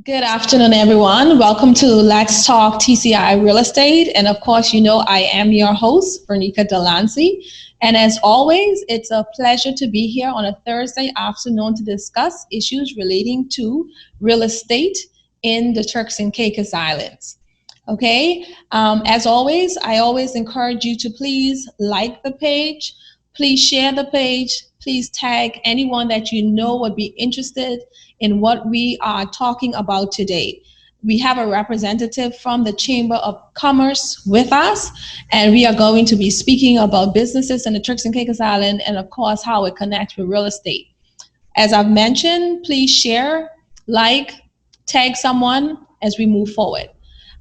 Good afternoon, everyone. Welcome to Let's Talk TCI Real Estate. And of course, I am your host, Vernica Delancey. And as always, it's a pleasure to be here on a Thursday afternoon to discuss issues relating to real estate in the Turks and Caicos Islands. Okay, as always, I always encourage you to please like the page, please share the page, please tag anyone that you know would be interested in what we are talking about today. We have a representative from the Chamber of Commerce with us, and we are going to be speaking about businesses in the Turks and Caicos Island and, of course, how it connects with real estate. As I've mentioned, please share, like, tag someone as we move forward.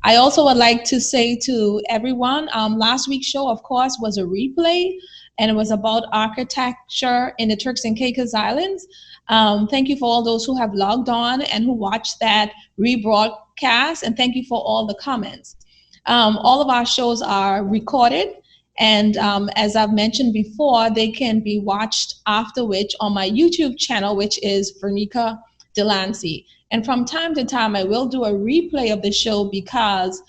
I also would like to say to everyone, last week's show, of course, was a replay, and it was about architecture in the Turks and Caicos Islands. Thank you for all those who have logged on and who watched that rebroadcast, and thank you for all the comments. All of our shows are recorded, and as I've mentioned before, they can be watched after which on my YouTube channel, which is Vernica Delancey. And from time to time, I will do a replay of the show because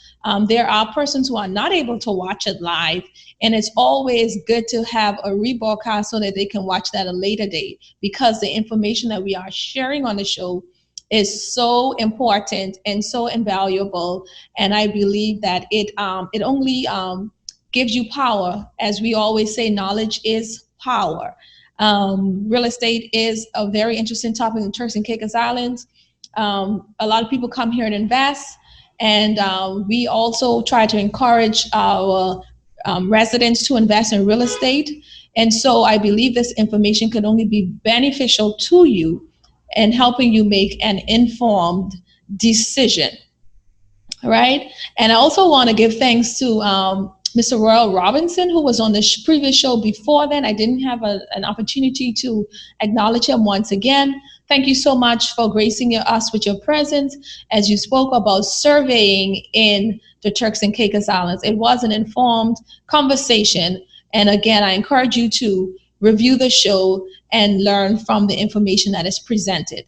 there are persons who are not able to watch it live. And it's always good to have a rebroadcast so that they can watch that at a later date, because the information that we are sharing on the show is so important and so invaluable. And I believe that it only gives you power. As we always say, knowledge is power. Real estate is a very interesting topic in Turks and Caicos Islands. A lot of people come here and invest, and we also try to encourage our residents to invest in real estate. And so I believe this information can only be beneficial to you and helping you make an informed decision. All right. And I also want to give thanks to Mr. Royal Robinson, who was on the previous show before then. I didn't have an opportunity to acknowledge him once again. Thank you so much for gracing us with your presence as you spoke about surveying in the Turks and Caicos Islands. It was an informed conversation. And again, I encourage you to review the show and learn from the information that is presented.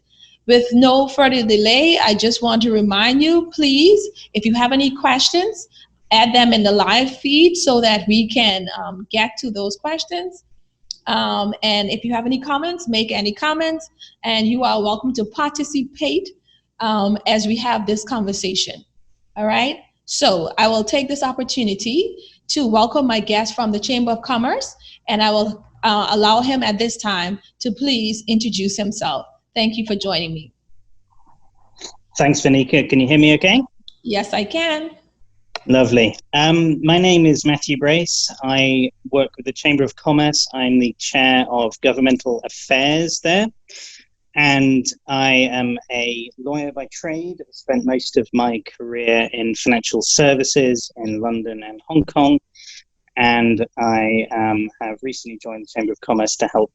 With no further delay, I just want to remind you, please, if you have any questions, add them in the live feed so that we can get to those questions. And if you have any comments, make any comments, and you are welcome to participate as we have this conversation. All right. So I will take this opportunity to welcome my guest from the Chamber of Commerce, and I will allow him at this time to please introduce himself. Thank you for joining me. Thanks, Vernica. Can you hear me okay? Yes, I can. Lovely. My name is Matthew Brace. I work with the Chamber of Commerce. I'm the chair of governmental affairs there. And I am a lawyer by trade. I've spent most of my career in financial services in London and Hong Kong. And I have recently joined the Chamber of Commerce to help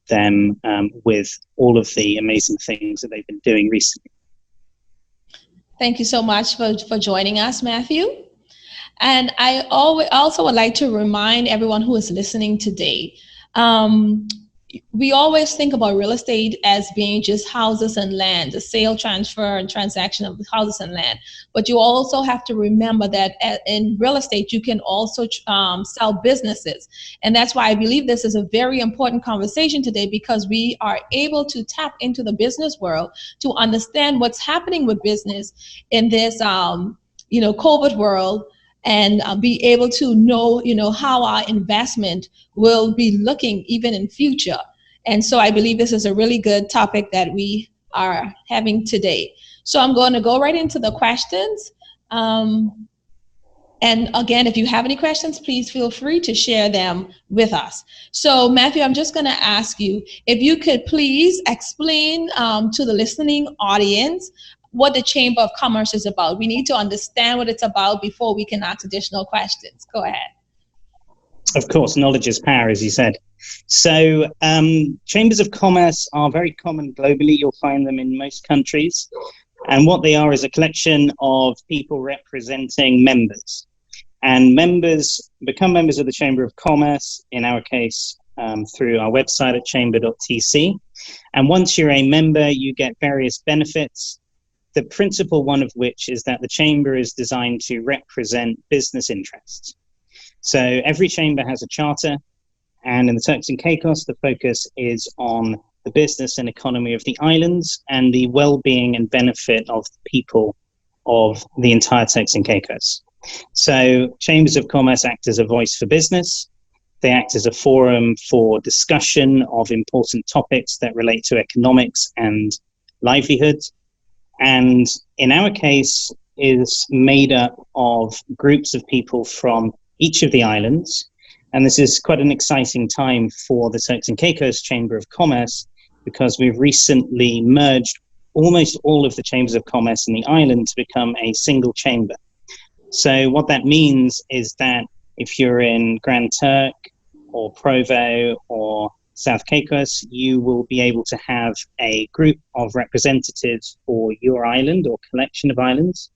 them with all of the amazing things that they've been doing recently. Thank you so much for joining us, Matthew. And I also would like to remind everyone who is listening today, we always think about real estate as being just houses and land, the sale, transfer, and transaction of houses and land. But you also have to remember that in real estate, you can also sell businesses. And that's why I believe this is a very important conversation today, because we are able to tap into the business world to understand what's happening with business in this, COVID world, and be able to know, how our investment will be looking even in future. And so I believe this is a really good topic that we are having today. So I'm going to go right into the questions. And again, if you have any questions, please feel free to share them with us. So Matthew, I'm just going to ask you if you could please explain to the listening audience what the Chamber of Commerce is about. We need to understand what it's about before we can ask additional questions. Go ahead. Of course, knowledge is power, as you said. So chambers of commerce are very common globally. You'll find them in most countries. And what they are is a collection of people representing members. And members become members of the Chamber of Commerce, in our case, through our website at chamber.tc. And once you're a member, you get various benefits the principal one of which is that the chamber is designed to represent business interests. So every chamber has a charter, and in the Turks and Caicos, the focus is on the business and economy of the islands and the well-being and benefit of the people of the entire Turks and Caicos. So chambers of commerce act as a voice for business. They act as a forum for discussion of important topics that relate to economics and livelihood. And in our case, is made up of groups of people from each of the islands. And this is quite an exciting time for the Turks and Caicos Chamber of Commerce, because we've recently merged almost all of the chambers of commerce in the island to become a single chamber. So what that means is that if you're in Grand Turk or Provo or South Caicos, you will be able to have a group of representatives for your island or collection of islands,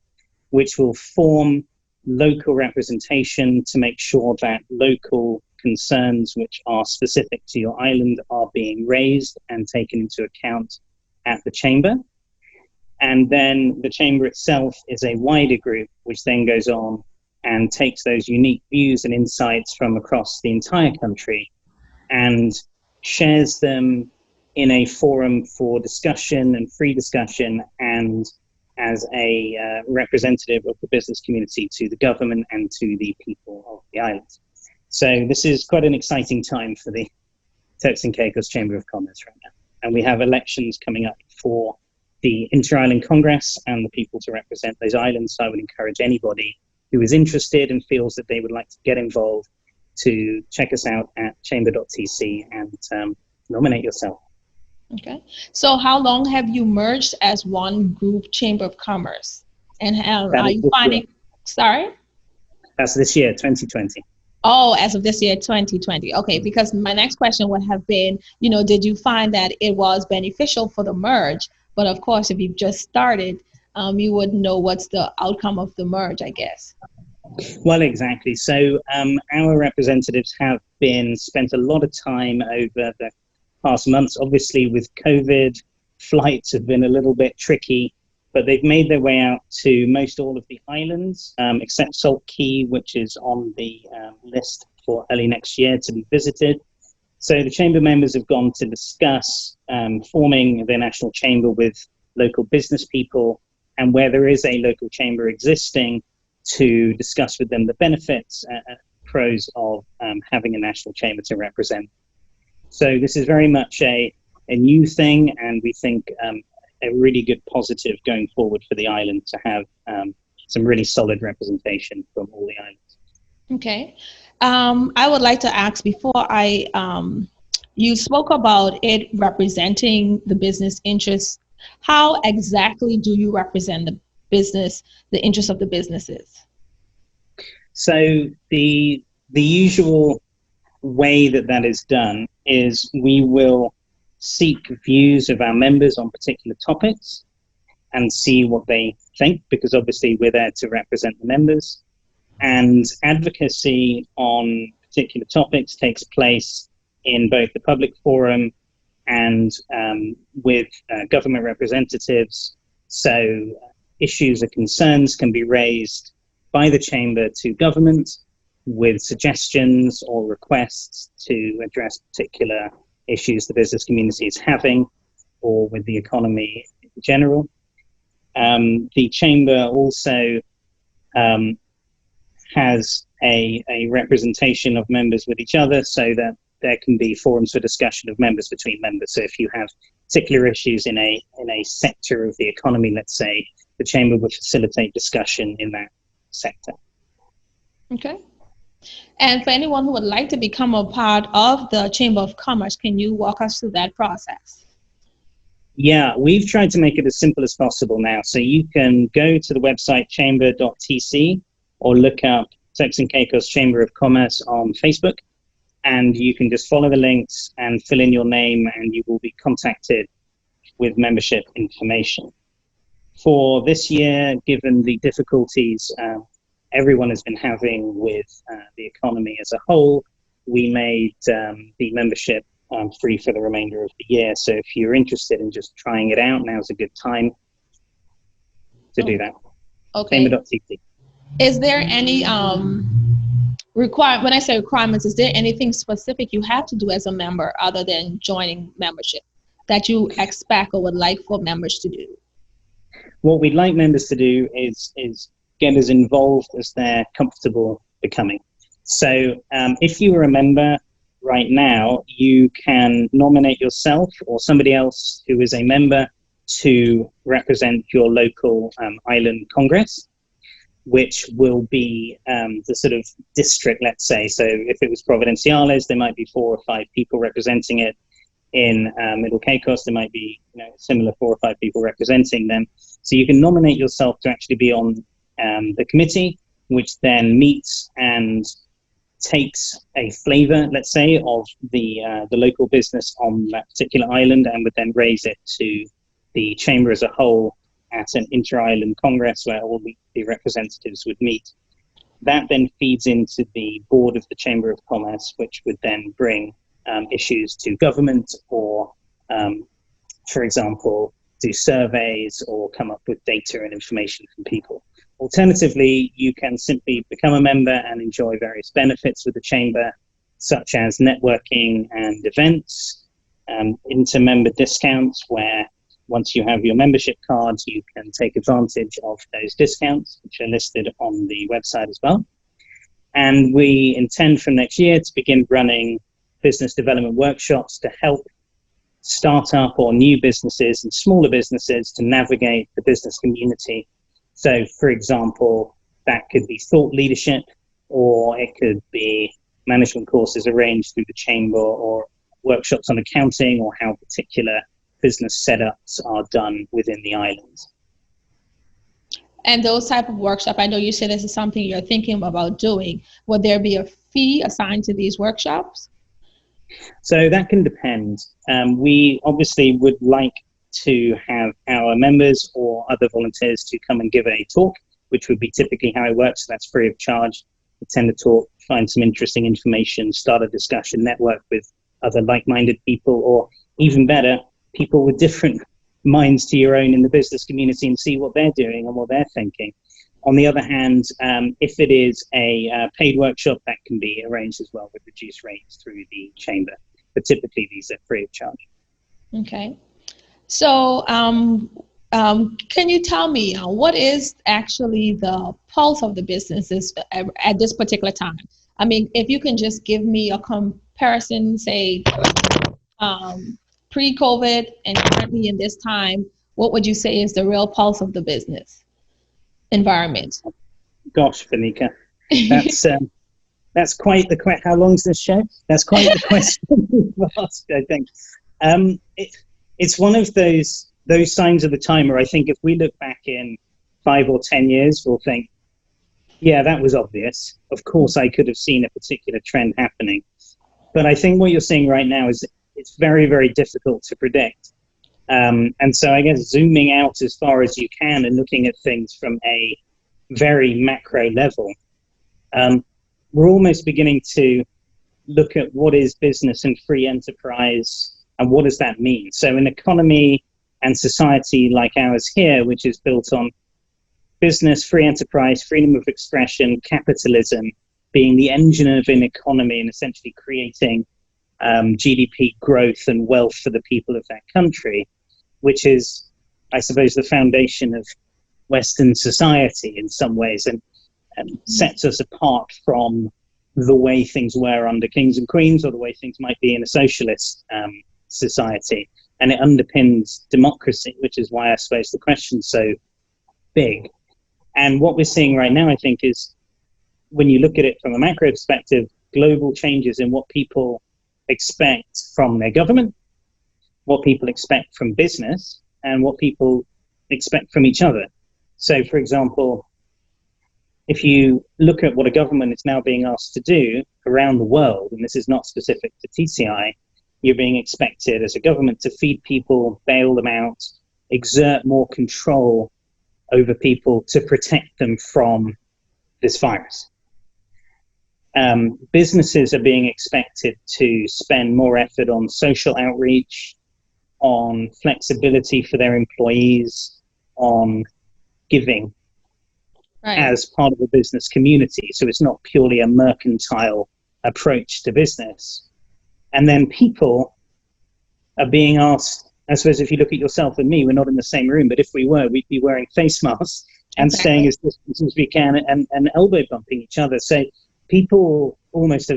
which will form local representation to make sure that local concerns which are specific to your island are being raised and taken into account at the chamber. And then the chamber itself is a wider group, which then goes on and takes those unique views and insights from across the entire country and shares them in a forum for discussion and free discussion, and as a representative of the business community to the government and to the people of the islands. So this is quite an exciting time for the Turks and Caicos Chamber of Commerce right now. And we have elections coming up for the Inter-Island Congress and the people to represent those islands. So I would encourage anybody who is interested and feels that they would like to get involved to check us out at chamber.tc and nominate yourself. Okay. So how long have you merged as one group Chamber of Commerce? And how are you finding, sorry? That's this year, 2020. Oh, as of this year, 2020. Okay, because my next question would have been, did you find that it was beneficial for the merge? But of course, if you've just started, you wouldn't know what's the outcome of the merge, I guess. Well, exactly. So our representatives have spent a lot of time over the past months. Obviously, with COVID, flights have been a little bit tricky, but they've made their way out to most all of the islands, except Salt Key, which is on the list for early next year to be visited. So the chamber members have gone to discuss forming their national chamber with local business people, and where there is a local chamber existing, to discuss with them the benefits and pros of having a national chamber to represent. So this is very much a new thing, and we think a really good positive going forward for the island to have some really solid representation from all the islands. Okay. I would like to ask, before you spoke about it representing the business interests. How exactly do you represent the interests of the businesses? So the usual way that is done is we will seek views of our members on particular topics and see what they think, because obviously we're there to represent the members. And advocacy on particular topics takes place in both the public forum and with government representatives. So issues or concerns can be raised by the chamber to government with suggestions or requests to address particular issues the business community is having, or with the economy in general. The chamber also has a representation of members with each other, so that there can be forums for discussion of members between members. So if you have particular issues in a sector of the economy, let's say, the chamber would facilitate discussion in that sector. Okay. And for anyone who would like to become a part of the Chamber of Commerce, can you walk us through that process? Yeah, we've tried to make it as simple as possible now. So you can go to the website chamber.tc or look up Turks and Caicos Chamber of Commerce on Facebook, and you can just follow the links and fill in your name, and you will be contacted with membership information. For this year, given the difficulties everyone has been having with the economy as a whole, we made the membership free for the remainder of the year. So if you're interested in just trying it out, now's a good time. to do that. Okay. Chamber.tc. Is there any when I say requirements, is there anything specific you have to do as a member other than joining membership that you expect or would like for members to do? What we'd like members to do is get as involved as they're comfortable becoming. So if you are a member right now, you can nominate yourself or somebody else who is a member to represent your local island congress, which will be the sort of district, let's say. So if it was Providenciales, there might be 4 or 5 people representing it. In Middle Caicos, there might be similar 4 or 5 people representing them. So you can nominate yourself to actually be on the committee, which then meets and takes a flavor, let's say, of the local business on that particular island, and would then raise it to the chamber as a whole at an inter-island congress where all the representatives would meet. That then feeds into the board of the Chamber of Commerce, which would then bring issues to government, or, for example, do surveys or come up with data and information from people. Alternatively, you can simply become a member and enjoy various benefits with the Chamber, such as networking and events, inter-member discounts, where once you have your membership cards, you can take advantage of those discounts, which are listed on the website as well. And we intend from next year to begin running business development workshops to help startup or new businesses and smaller businesses to navigate the business community. So, for example, that could be thought leadership, or it could be management courses arranged through the Chamber, or workshops on accounting, or how particular business setups are done within the islands. And those type of workshops, I know you said this is something you're thinking about doing. Would there be a fee assigned to these workshops? So that can depend. We obviously would like to have our members or other volunteers to come and give a talk, which would be typically how it works. So that's free of charge. Attend a talk, find some interesting information, start a discussion, network with other like-minded people, or even better, people with different minds to your own in the business community, and see what they're doing and what they're thinking. On the other hand, if it is a paid workshop, that can be arranged as well with reduced rates through the Chamber. But typically, these are free of charge. Okay. So can you tell me what is actually the pulse of the businesses at this particular time? I mean, if you can just give me a comparison, say, pre-COVID and currently in this time, what would you say is the real pulse of the business environment? Gosh, Vanika, that's quite the question. How long's this show? That's quite the question you've asked, I think. It's one of those signs of the time where I think if we look back in 5 or 10 years, we'll think, yeah, that was obvious. Of course, I could have seen a particular trend happening. But I think what you're seeing right now is it's very, very difficult to predict. And so I guess zooming out as far as you can and looking at things from a very macro level, we're almost beginning to look at what is business and free enterprise and what does that mean. So an economy and society like ours here, which is built on business, free enterprise, freedom of expression, capitalism being the engine of an economy and essentially creating GDP growth and wealth for the people of that country, which is, I suppose, the foundation of Western society in some ways, and sets us apart from the way things were under kings and queens, or the way things might be in a socialist society. And it underpins democracy, which is why I suppose the question's so big. And what we're seeing right now, I think, is when you look at it from a macro perspective, global changes in what people expect from their government, what people expect from business, and what people expect from each other. So, for example, if you look at what a government is now being asked to do around the world, and this is not specific to TCI, you're being expected as a government to feed people, bail them out, exert more control over people to protect them from this virus. Businesses are being expected to spend more effort on social outreach, on flexibility for their employees, on giving Right. as part of a business community. So it's not purely a mercantile approach to business. And then people are being asked, I suppose if you look at yourself and me, we're not in the same room, but if we were, we'd be wearing face masks and staying as distant as we can and elbow bumping each other. So people almost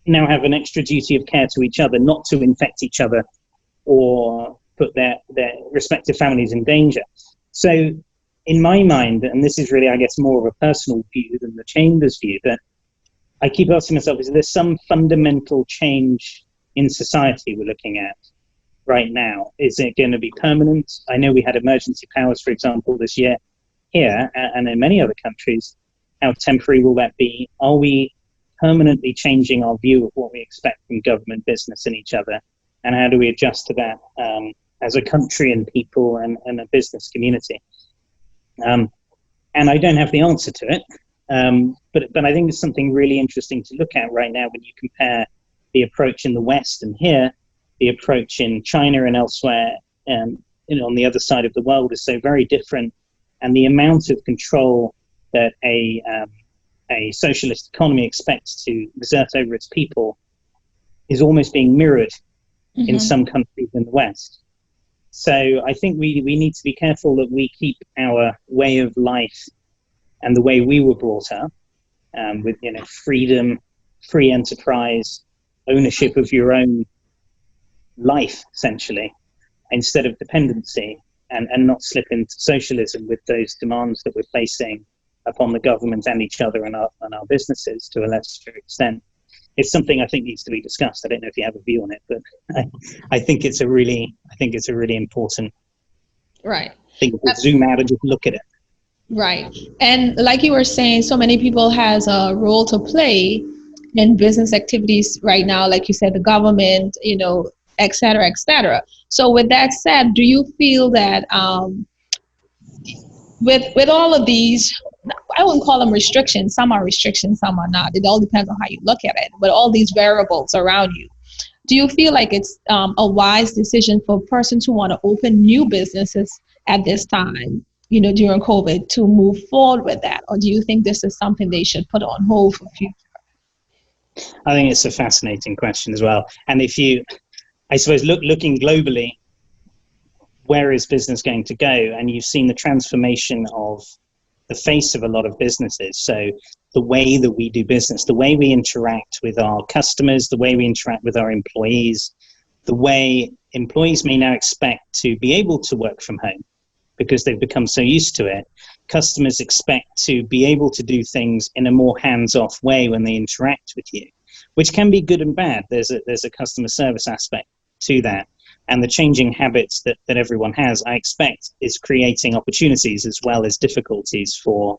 now have an extra duty of care to each other, not to infect each other or put their respective families in danger. So in my mind, and this is really, I guess, more of a personal view than the Chamber's view, but I keep asking myself, is there some fundamental change in society we're looking at right now? Is it going to be permanent? I know we had emergency powers, for example, this year here and in many other countries. How temporary will that be? Are we permanently changing our view of what we expect from government, business, and each other? And how do we adjust to that as a country and people and a business community? And I don't have the answer to it, but I think it's something really interesting to look at right now when you compare the approach in the West and here, the approach in China and elsewhere, on the other side of the world is so very different, and the amount of control that a socialist economy expects to exert over its people is almost being mirrored in some countries in the West. So I think we need to be careful that we keep our way of life and the way we were brought up, with freedom, free enterprise, ownership of your own life, essentially, instead of dependency, and not slip into socialism with those demands that we're placing upon the government and each other and our businesses to a lesser extent. It's something I think needs to be discussed. I don't know if you have a view on it, but I think it's a really important thing to zoom out and just look at it. Right. And like you were saying, so many people has a role to play in business activities right now, like you said, the government, et cetera, et cetera. So with that said, do you feel that with all of these, I wouldn't call them restrictions, some are restrictions, some are not. It all depends on how you look at it. But all these variables around you, do you feel like it's a wise decision for persons who want to open new businesses at this time, during COVID, to move forward with that? Or do you think this is something they should put on hold for future? I think it's a fascinating question as well. And I suppose, looking globally, where is business going to go? And you've seen the transformation of the face of a lot of businesses. So the way that we do business, the way we interact with our customers, the way we interact with our employees, the way employees may now expect to be able to work from home because they've become so used to it. Customers expect to be able to do things in a more hands-off way when they interact with you, which can be good and bad. There's a customer service aspect to that. And the changing habits that everyone has, I expect, is creating opportunities as well as difficulties for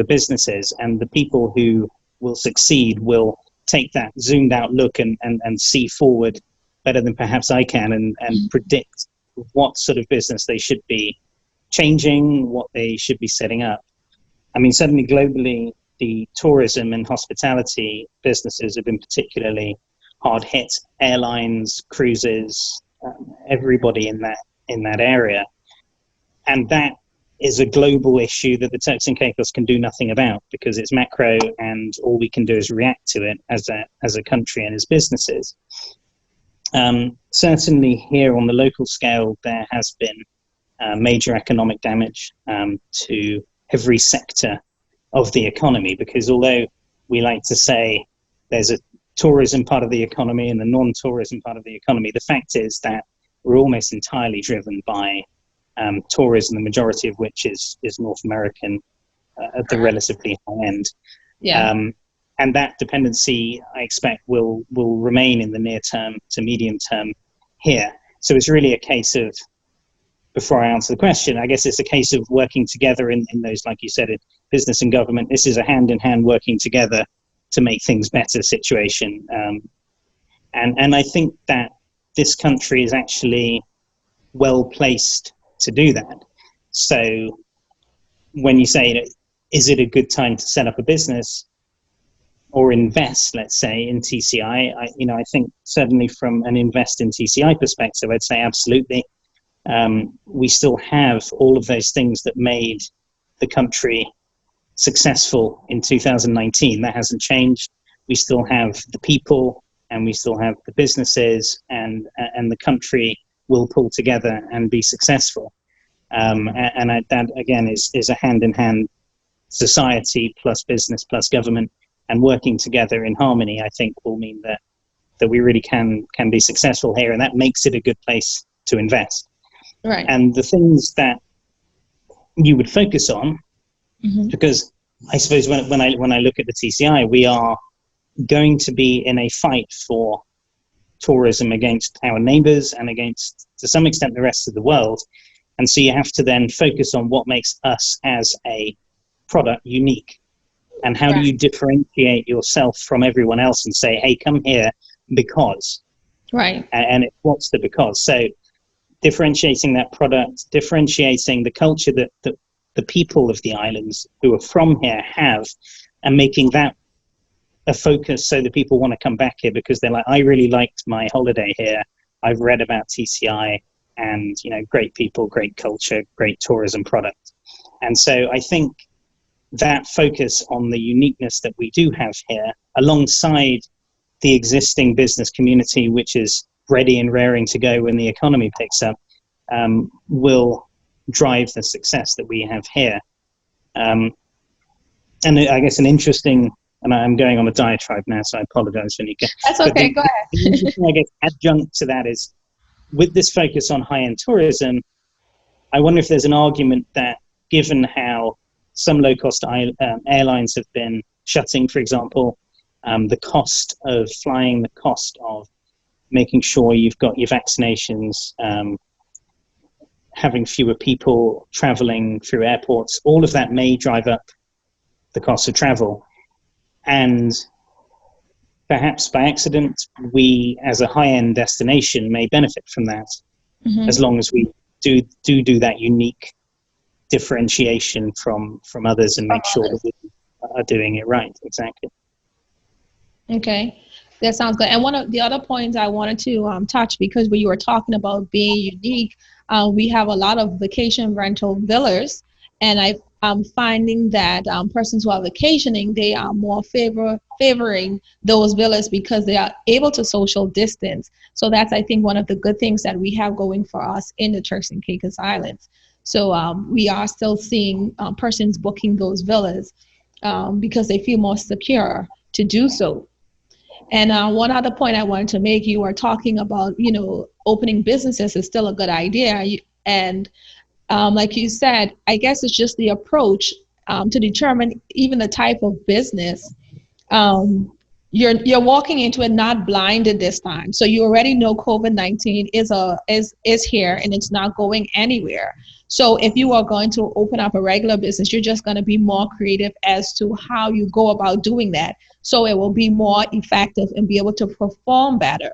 businesses. And the people who will succeed will take that zoomed out look and see forward better than perhaps I can and predict what sort of business they should be changing, what they should be setting up. I mean, certainly globally, the tourism and hospitality businesses have been particularly hard hit. Airlines, cruises, everybody in that area, and that is a global issue that the Turks and Caicos can do nothing about because it's macro, and all we can do is react to it as a country and as businesses. Certainly here on the local scale, there has been major economic damage to every sector of the economy, because although we like to say there's a tourism part of the economy and the non-tourism part of the economy, the fact is that we're almost entirely driven by tourism, the majority of which is North American at the relatively high end. Yeah. And that dependency, I expect, will remain in the near term to medium term here. So it's really a case of, before I answer the question, I guess it's a case of working together in those, like you said, in business and government. This is a hand-in-hand working together to make things better situation. And I think that this country is actually well placed to do that. So when you say, is it a good time to set up a business or invest, let's say, in TCI, I think certainly from an invest in TCI perspective, I'd say absolutely. We still have all of those things that made the country successful in 2019. That hasn't changed. We still have the people, and we still have the businesses, and the country will pull together and be successful. That again is a hand-in-hand society plus business plus government, and working together in harmony, I think, will mean that we really can be successful here, and that makes it a good place to invest. Right. And the things that you would focus on, because I suppose when I look at the TCI, we are going to be in a fight for tourism against our neighbors and against, to some extent, the rest of the world. And so you have to then focus on what makes us as a product unique, and how do you differentiate yourself from everyone else and say, hey, come here because. Right. And what's the because? So differentiating that product, differentiating the culture that the people of the islands who are from here have, and making that a focus so that people want to come back here because they're like, I really liked my holiday here. I've read about TCI, and great people, great culture, great tourism product. And so I think that focus on the uniqueness that we do have here, alongside the existing business community, which is ready and raring to go when the economy picks up, will drive the success that we have here. And I guess an interesting, and I'm going on a diatribe now, so I apologize, Janika. That's okay, go ahead. The interesting, I guess, adjunct to that is, with this focus on high-end tourism, I wonder if there's an argument that, given how some low-cost airlines have been shutting, for example, the cost of flying, the cost of making sure you've got your vaccinations, having fewer people traveling through airports, all of that may drive up the cost of travel. And perhaps by accident, we as a high-end destination may benefit from that, as long as we do that unique differentiation from others and make sure that we are doing it right. Exactly. Okay, that sounds good. And one of the other points I wanted to touch, because when you were talking about being unique, we have a lot of vacation rental villas, and I'm finding that persons who are vacationing, they are more favoring those villas because they are able to social distance. So that's, I think, one of the good things that we have going for us in the Turks and Caicos Islands. So we are still seeing persons booking those villas because they feel more secure to do so. And one other point I wanted to make, you were talking about, opening businesses is still a good idea. And like you said, I guess it's just the approach to determine even the type of business. You're walking into it not blinded this time. So you already know COVID-19 is here and it's not going anywhere. So if you are going to open up a regular business, you're just going to be more creative as to how you go about doing that. So it will be more effective and be able to perform better.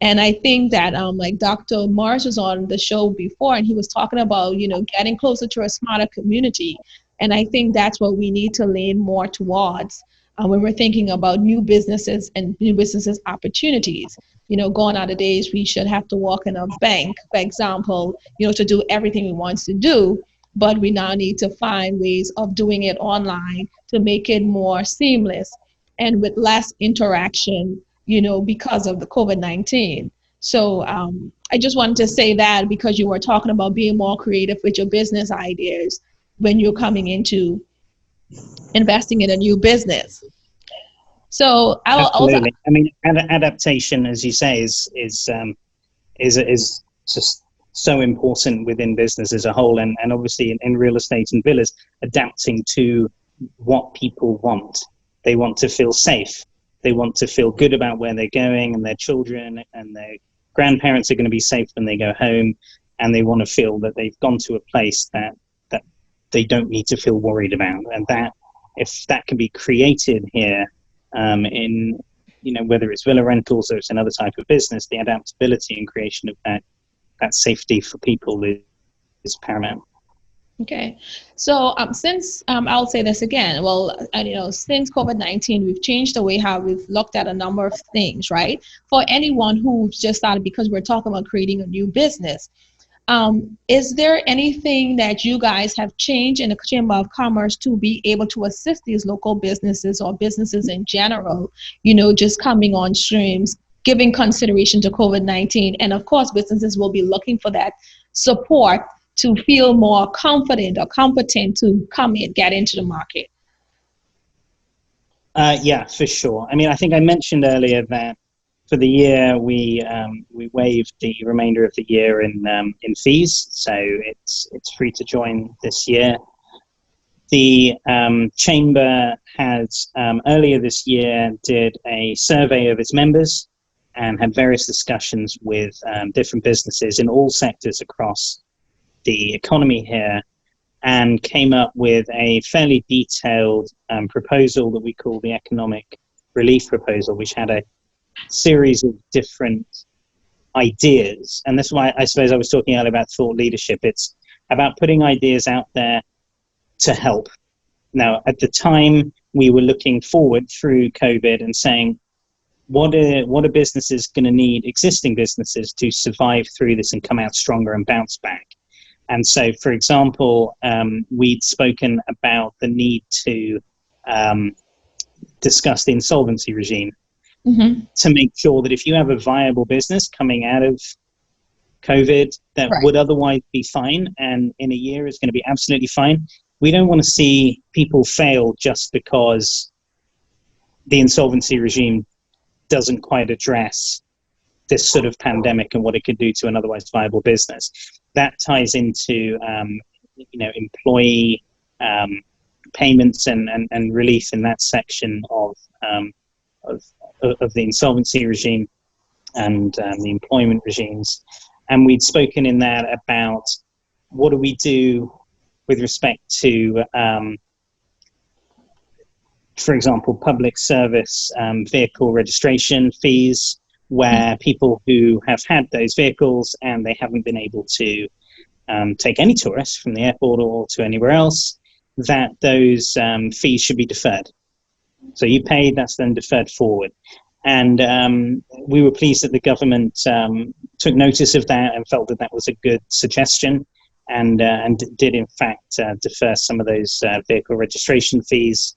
And I think that like Dr. Morris was on the show before, and he was talking about, getting closer to a smarter community. And I think that's what we need to lean more towards when we're thinking about new businesses and new businesses opportunities. Gone are the days we should have to walk in a bank, for example, to do everything we want to do. But we now need to find ways of doing it online to make it more seamless and with less interaction, because of the COVID-19. So I just wanted to say that, because you were talking about being more creative with your business ideas when you're coming into investing in a new business. So I will absolutely. I mean, adaptation, as you say, is just so important within business as a whole, and obviously in real estate and villas, adapting to what people want. They want to feel safe. They want to feel good about where they're going, and their children and their grandparents are going to be safe when they go home, and they want to feel that they've gone to a place that they don't need to feel worried about. And that, if that can be created here, in whether it's villa rentals or it's another type of business, the adaptability and creation of that safety for people is paramount. Okay, so since I'll say this again, since COVID-19, we've changed the way how we've looked at a number of things, right? For anyone who's just started, because we're talking about creating a new business, Is there anything that you guys have changed in the Chamber of Commerce to be able to assist these local businesses or businesses in general, just coming on streams, giving consideration to COVID-19? And of course, businesses will be looking for that support to feel more confident or competent to come and get into the market. Yeah, for sure. I mean, I think I mentioned earlier that for the year, we waived the remainder of the year in fees, so it's free to join this year. The chamber has earlier this year did a survey of its members and had various discussions with different businesses in all sectors across the economy here, and came up with a fairly detailed proposal that we call the economic relief proposal, which had a series of different ideas. And that's why I suppose I was talking earlier about thought leadership. It's about putting ideas out there to help. Now, at the time, we were looking forward through COVID and saying, what are businesses going to need, existing businesses, to survive through this and come out stronger and bounce back? And so, for example, we'd spoken about the need to discuss the insolvency regime. Mm-hmm. To make sure that if you have a viable business coming out of COVID that right. would otherwise be fine and in a year is going to be absolutely fine, we don't want to see people fail just because the insolvency regime doesn't quite address this sort of pandemic and what it could do to an otherwise viable business. That ties into employee payments and relief in that section of the insolvency regime and the employment regimes. And we'd spoken in that about what do we do with respect to, for example, public service vehicle registration fees, where people who have had those vehicles and they haven't been able to take any tourists from the airport or to anywhere else, that those fees should be deferred. So you paid, that's then deferred forward. And we were pleased that the government took notice of that and felt that that was a good suggestion, and did in fact defer some of those vehicle registration fees.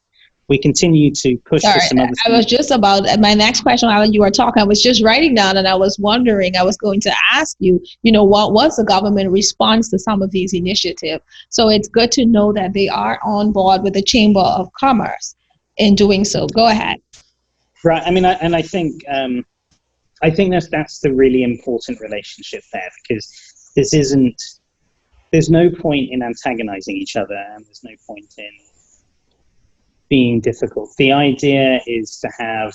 We continue to push for some other things. I was just about, my next question while you were talking, I was just writing down and I was wondering, I was going to ask you, what was the government response to some of these initiatives? So it's good to know that they are on board with the Chamber of Commerce in doing so. Go ahead. Right. I mean, I think that's the really important relationship there, because there's no point in antagonizing each other, and there's no point in being difficult. The idea is to have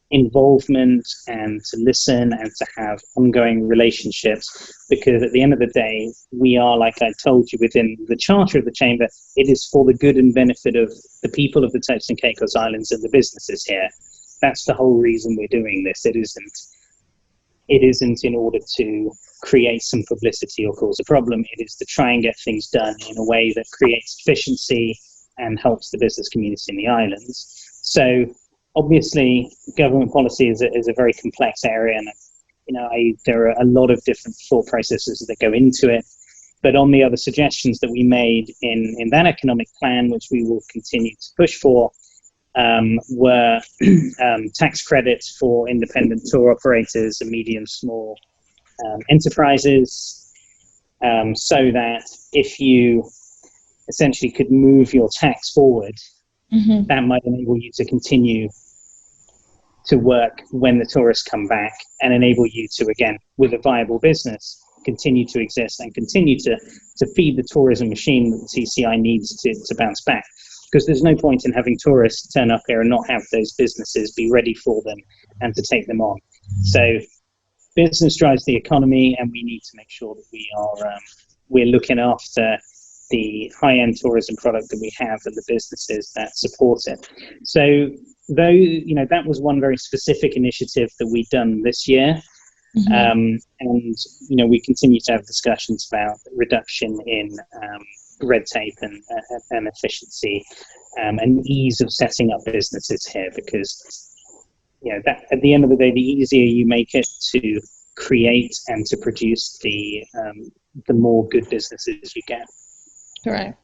involvement and to listen and to have ongoing relationships, because at the end of the day, we are, like I told you within the charter of the Chamber, it is for the good and benefit of the people of the Turks and Caicos Islands and the businesses here. That's the whole reason we're doing this. It isn't in order to create some publicity or cause a problem. It is to try and get things done in a way that creates efficiency and helps the business community in the islands. So obviously, government policy is a very complex area, and there are a lot of different thought processes that go into it. But on the other suggestions that we made in that economic plan, which we will continue to push for, were tax credits for independent tour operators and medium small enterprises, so that if you essentially could move your tax forward, mm-hmm. that might enable you to continue to work when the tourists come back, and enable you to, again, with a viable business, continue to exist and continue to feed the tourism machine that the TCI needs to bounce back. Because there's no point in having tourists turn up here and not have those businesses be ready for them and to take them on. So business drives the economy, and we need to make sure that we're looking after the high-end tourism product that we have and the businesses that support it. So that was one very specific initiative that we've done this year. Mm-hmm. And we continue to have discussions about reduction in red tape and efficiency and ease of setting up businesses here, because that at the end of the day, the easier you make it to create and to produce, the more good businesses you get. Correct.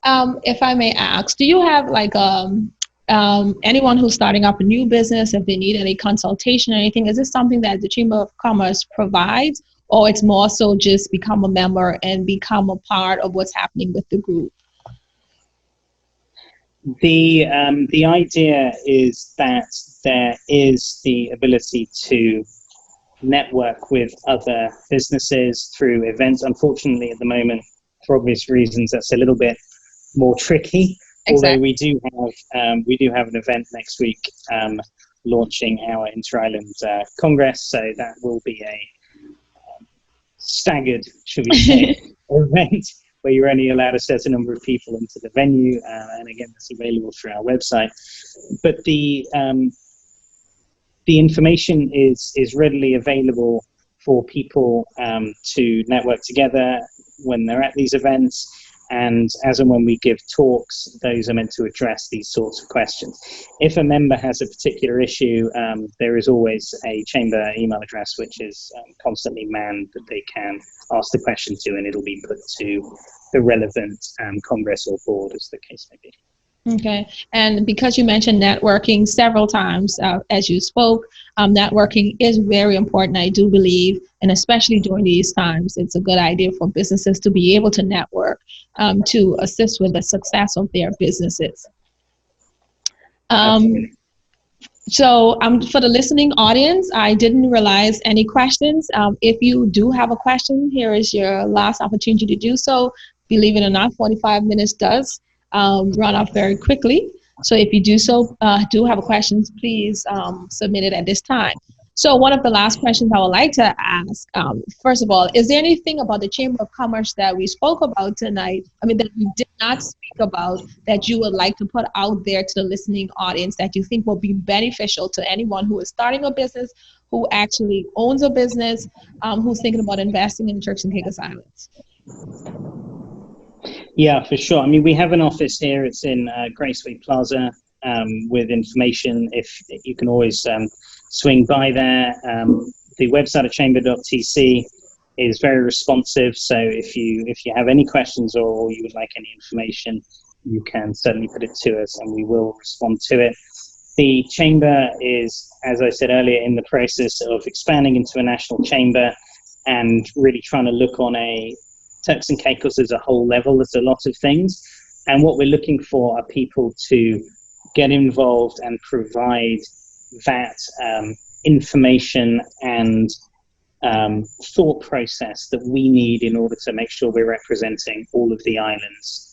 If I may ask, do you have like anyone who's starting up a new business, if they need any consultation or anything, is this something that the Chamber of Commerce provides, or it's more so just become a member and become a part of what's happening with the group? The idea is that there is the ability to network with other businesses through events. Unfortunately, at the moment, for obvious reasons, that's a little bit more tricky. Exactly. Although we do have an event next week launching our Inter-Island Congress, so that will be a staggered, should we say, event where you're only allowed a certain number of people into the venue, and again, that's available through our website. But the information is readily available for people to network together when they're at these events, and as and when we give talks, those are meant to address these sorts of questions. If a member has a particular issue, there is always a chamber email address which is constantly manned that they can ask the question to, and it'll be put to the relevant Congress or board, as the case may be. Okay, and because you mentioned networking several times as you spoke, networking is very important, I do believe, and especially during these times, it's a good idea for businesses to be able to network to assist with the success of their businesses. So for the listening audience, I didn't realize any questions. If you do have a question, here is your last opportunity to do so. Believe it or not, 45 minutes does run up very quickly. So if you do have questions, please submit it at this time. So one of the last questions I would like to ask, first of all, is there anything about the Chamber of Commerce that we spoke about tonight, that we did not speak about, that you would like to put out there to the listening audience that you think will be beneficial to anyone who is starting a business, who actually owns a business, who's thinking about investing in the Turks and Caicos Islands? Yeah, for sure. We have an office here. It's in Graceway Plaza with information. If you can always swing by there. The website at chamber.tc is very responsive. So if you have any questions or you would like any information, you can certainly put it to us and we will respond to it. The chamber is, as I said earlier, in the process of expanding into a national chamber and really trying to look on a Turks and Caicos as a whole level. There's a lot of things, and what we're looking for are people to get involved and provide that information and thought process that we need in order to make sure we're representing all of the islands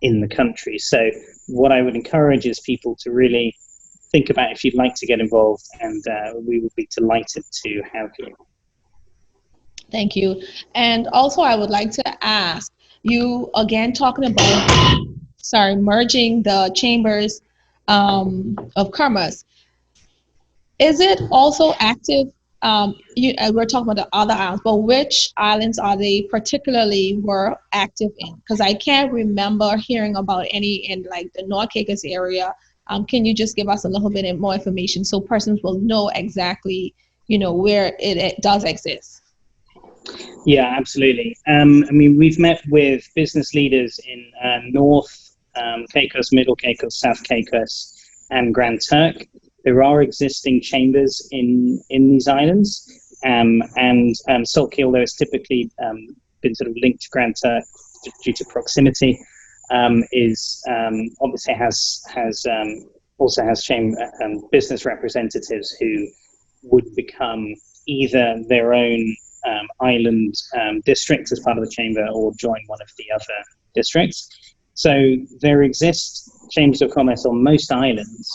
in the country. So what I would encourage is people to really think about if you'd like to get involved, and we would be delighted to have you. Thank you. And also I would like to ask you again, talking about, merging the chambers of commerce. Is it also active? We're talking about the other islands, but which islands are they particularly were active in? Because I can't remember hearing about any in like the North Caicos area. Can you just give us a little bit more information so persons will know exactly, where it does exist? Yeah, absolutely. We've met with business leaders in North Caicos, Middle Caicos, South Caicos, and Grand Turk. There are existing chambers in these islands, and Salt Key, although it's typically been sort of linked to Grand Turk due to proximity, is obviously also has chamber business representatives who would become either their own island district as part of the chamber or join one of the other districts. So there exist chambers of commerce on most islands,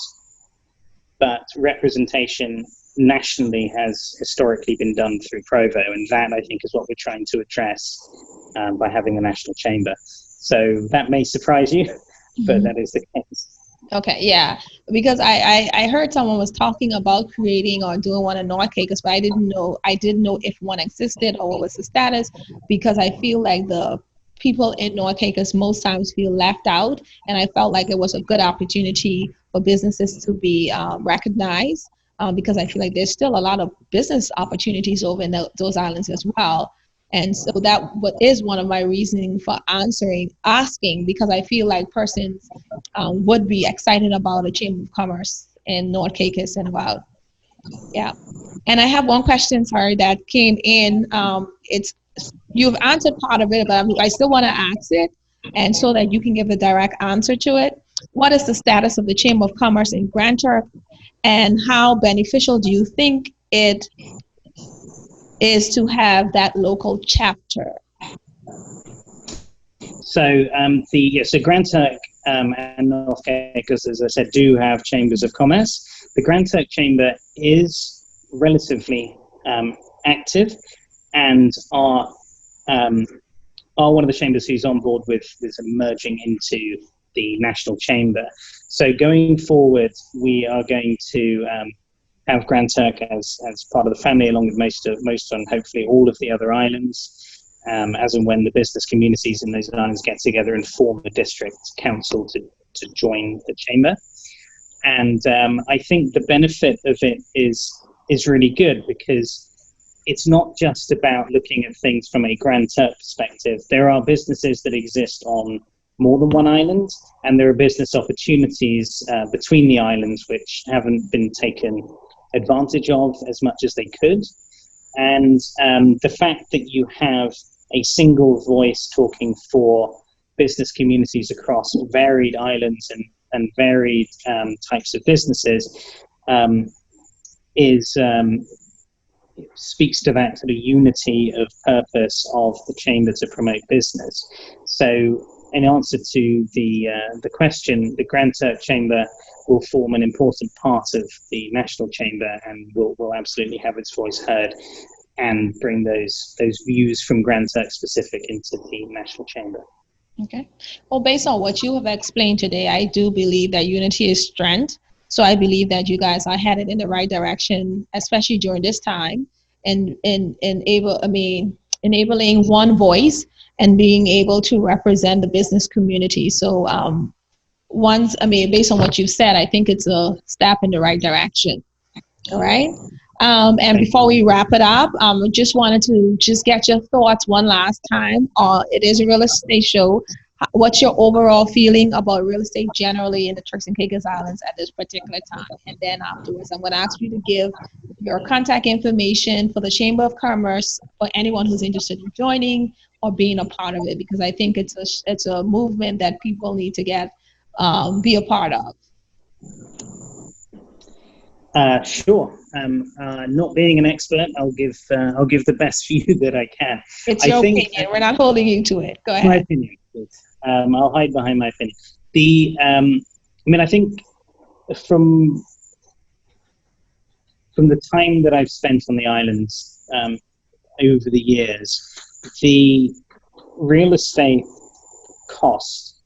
but representation nationally has historically been done through Provo, and that I think is what we're trying to address by having a national chamber. So that may surprise you, but that is the case. Okay, yeah, because I heard someone was talking about creating or doing one in North Caicos, but I didn't know if one existed or what was the status, because I feel like the people in North Caicos most times feel left out, and I felt like it was a good opportunity for businesses to be recognized because I feel like there's still a lot of business opportunities over in those islands as well. And so that what is one of my reasoning for asking, because I feel like persons would be excited about a Chamber of Commerce in North Caicos and about, yeah. And I have one question, sorry, that came in. It's You've answered part of it, but I still want to ask it, and so that you can give a direct answer to it. What is the status of the Chamber of Commerce in Grand Turk, and how beneficial do you think it is to have that local chapter? So so Grand Turk and North Caicos, as I said, do have chambers of commerce. The Grand Turk Chamber is relatively active, and are one of the chambers who's on board with merging into the National Chamber. So going forward, we are going to have Grand Turk as part of the family, along with most and hopefully all of the other islands, as and when the business communities in those islands get together and form a district council to join the chamber. And I think the benefit of it is really good, because it's not just about looking at things from a Grand Turk perspective. There are businesses that exist on more than one island, and there are business opportunities between the islands which haven't been taken advantage of as much as they could. And the fact that you have a single voice talking for business communities across varied islands and varied types of businesses speaks to that sort of unity of purpose of the chamber to promote business. So in answer to the question, the Grand Turk Chamber will form an important part of the National Chamber, and will absolutely have its voice heard and bring those views from Grand Turk specific into the National Chamber. Okay. Well, based on what you have explained today, I do believe that unity is strength. So I believe that you guys are headed in the right direction, especially during this time, and enabling one voice and being able to represent the business community. So based on what you've said, I think it's a step in the right direction. All right. And before we wrap it up, just wanted to get your thoughts one last time. It is a real estate show. What's your overall feeling about real estate generally in the Turks and Caicos Islands at this particular time? And then afterwards, I'm going to ask you to give your contact information for the Chamber of Commerce for anyone who's interested in joining or being a part of it, because I think it's a movement that people need to be a part of. Sure. Not being an expert, I'll give the best view that I can. It's your opinion. We're not holding you to it. Go ahead. My opinion. I'll hide behind my opinion. I think from the time that I've spent on the islands over the years, the real estate cost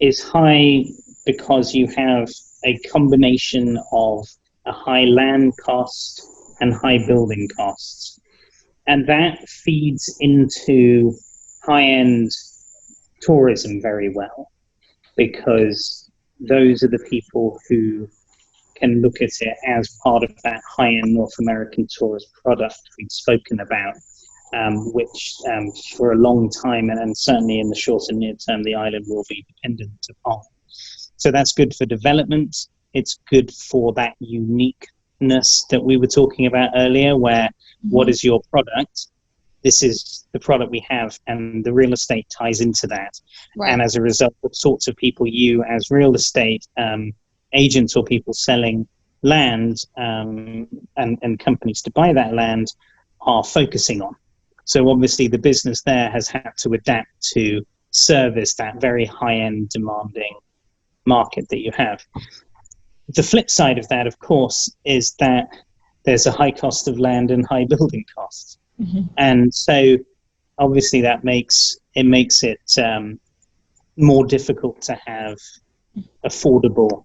is high because you have a combination of a high land cost and high building costs. And that feeds into high-end tourism very well, because those are the people who can look at it as part of that high-end North American tourist product we've spoken about, which for a long time, and certainly in the short and near term, the island will be dependent upon. So that's good for development. It's good for that uniqueness that we were talking about earlier, where what is your product? This is the product we have, and the real estate ties into that. Right. And as a result, the sorts of people you as real estate agents or people selling land and companies to buy that land are focusing on. So obviously the business there has had to adapt to service that very high-end demanding market that you have. The flip side of that, of course, is that there's a high cost of land and high building costs. Mm-hmm. And so obviously that makes it more difficult to have affordable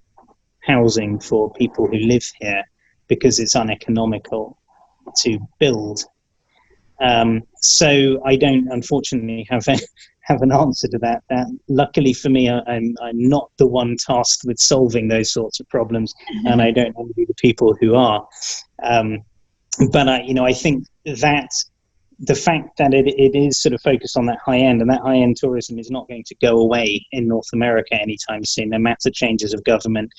housing for people who live here, because it's uneconomical to build. So I don't, unfortunately, have have an answer to that. Luckily for me, I'm not the one tasked with solving those sorts of problems, and I don't envy the people who are. But I think that the fact that it is sort of focused on that high end, and that high end tourism is not going to go away in North America anytime soon, no matter changes of government.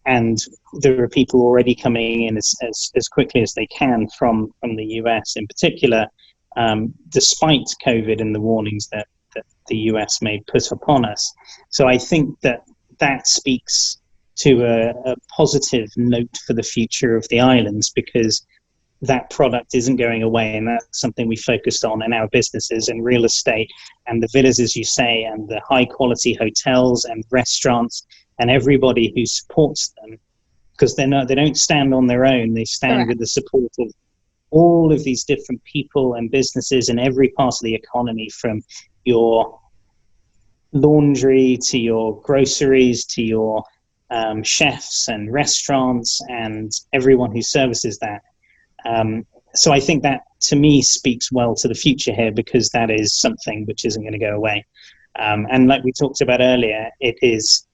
And there are people already coming in as quickly as they can from the US in particular, despite COVID and the warnings that the US may put upon us. So I think that speaks to a positive note for the future of the islands, because that product isn't going away, and that's something we focused on in our businesses and real estate and the villas, as you say, and the high quality hotels and restaurants and everybody who supports them, because they don't stand on their own. They stand Correct. with the support of all of these different people and businesses in every part of the economy, from your laundry to your groceries to your chefs and restaurants and everyone who services that. So I think that, to me, speaks well to the future here, because that is something which isn't going to go away. And like we talked about earlier, it is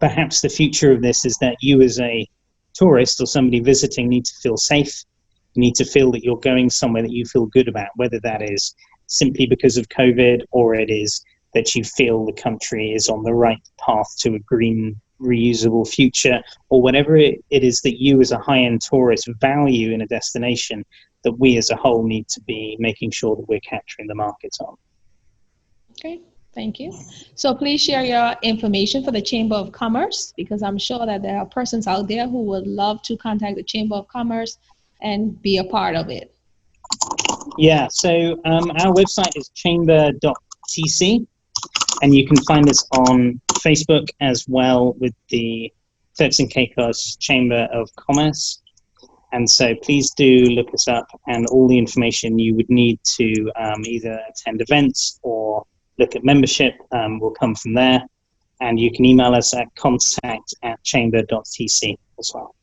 perhaps the future of this is that you as a tourist or somebody visiting need to feel safe. You need to feel that you're going somewhere that you feel good about, whether that is simply because of COVID, or it is that you feel the country is on the right path to a green, reusable future, or whatever it is that you as a high-end tourist value in a destination, that we as a whole need to be making sure that we're capturing the markets on. Okay, thank you. So please share your information for the Chamber of Commerce, because I'm sure that there are persons out there who would love to contact the Chamber of Commerce and be a part of it. Yeah, so our website is chamber.tc, and you can find us on Facebook as well with the Turks and Caicos Chamber of Commerce. And so please do look us up, and all the information you would need to either attend events or look at membership will come from there. And you can email us at contact@chamber.tc as well.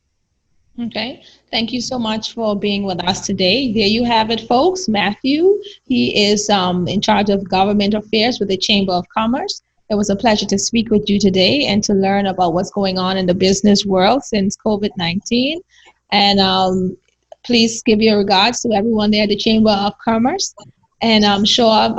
Okay, thank you so much for being with us today. There you have it, folks. Matthew, he is in charge of government affairs with the Chamber of Commerce. It was a pleasure to speak with you today and to learn about what's going on in the business world since COVID-19. And please give your regards to everyone there at the Chamber of Commerce. And I'm sure,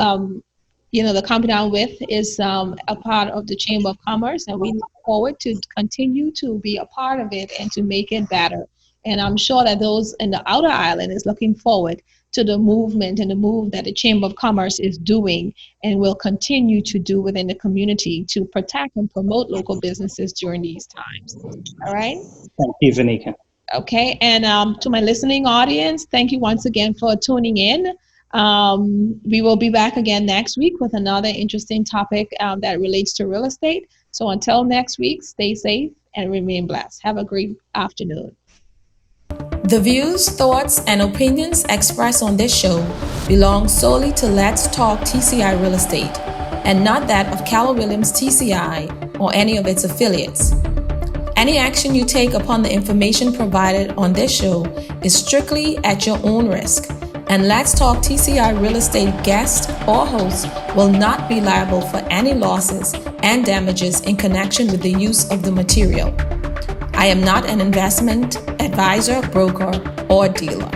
the company I'm with is a part of the Chamber of Commerce, and we look forward to continue to be a part of it and to make it better. And I'm sure that those in the outer island is looking forward to the movement and the move that the Chamber of Commerce is doing and will continue to do within the community to protect and promote local businesses during these times. All right? Thank you, Vanika. Okay, and to my listening audience, thank you once again for tuning in. We will be back again next week with another interesting topic that relates to real estate. So until next week, stay safe and remain blessed. Have a great afternoon. The views, thoughts, and opinions expressed on this show belong solely to Let's Talk TCI Real Estate, and not that of Keller Williams TCI or any of its affiliates. Any action you take upon the information provided on this show is strictly at your own risk, and Let's Talk TCI Real Estate guest or host will not be liable for any losses and damages in connection with the use of the material. I am not an investment advisor, broker, or dealer.